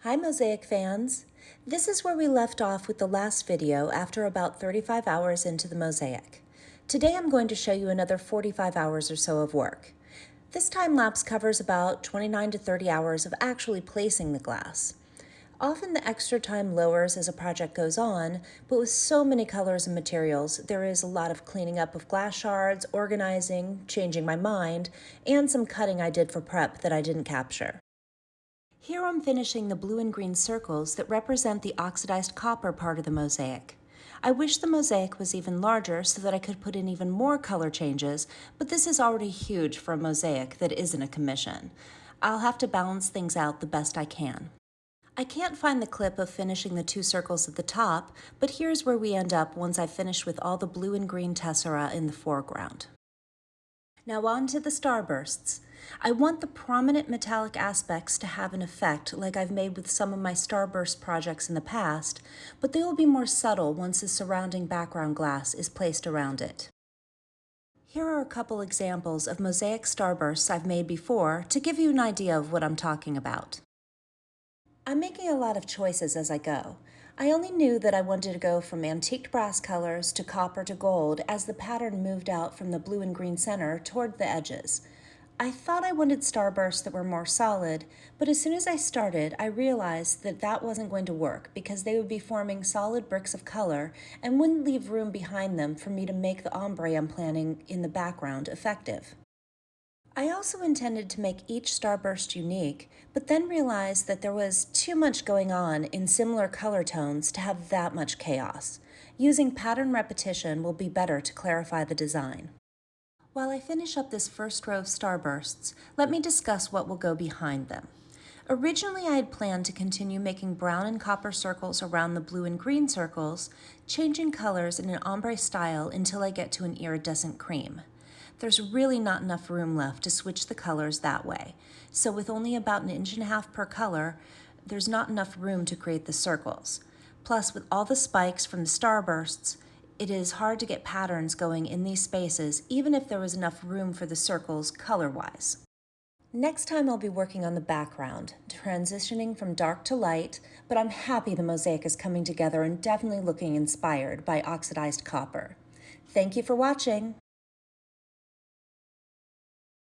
Hi Mosaic fans! This is where we left off with the last video after about 35 hours into the mosaic. Today I'm going to show you another 45 hours or so of work. This time lapse covers about 29 to 30 hours of actually placing the glass. Often the extra time lowers as a project goes on, but with so many colors and materials, there is a lot of cleaning up of glass shards, organizing, changing my mind, and some cutting I did for prep that I didn't capture. Here I'm finishing the blue and green circles that represent the oxidized copper part of the mosaic. I wish the mosaic was even larger so that I could put in even more color changes, but this is already huge for a mosaic that isn't a commission. I'll have to balance things out the best I can. I can't find the clip of finishing the two circles at the top, but here's where we end up once I've finished with all the blue and green tessera in the foreground. Now on to the starbursts. I want the prominent metallic aspects to have an effect like I've made with some of my starburst projects in the past, but they will be more subtle once the surrounding background glass is placed around it. Here are a couple examples of mosaic starbursts I've made before to give you an idea of what I'm talking about. I'm making a lot of choices as I go. I only knew that I wanted to go from antiqued brass colors to copper to gold as the pattern moved out from the blue and green center toward the edges. I thought I wanted starbursts that were more solid, but as soon as I started, I realized that that wasn't going to work because they would be forming solid bricks of color and wouldn't leave room behind them for me to make the ombre I'm planning in the background effective. I also intended to make each starburst unique, but then realized that there was too much going on in similar color tones to have that much chaos. Using pattern repetition will be better to clarify the design. While I finish up this first row of starbursts, let me discuss what will go behind them. Originally, I had planned to continue making brown and copper circles around the blue and green circles, changing colors in an ombre style until I get to an iridescent cream. There's really not enough room left to switch the colors that way, so with only about 1.5 inches per color, there's not enough room to create the circles. Plus, with all the spikes from the starbursts, it is hard to get patterns going in these spaces even if there was enough room for the circles color-wise. Next time I'll be working on the background, transitioning from dark to light, but I'm happy the mosaic is coming together and definitely looking inspired by oxidized copper. Thank you for watching!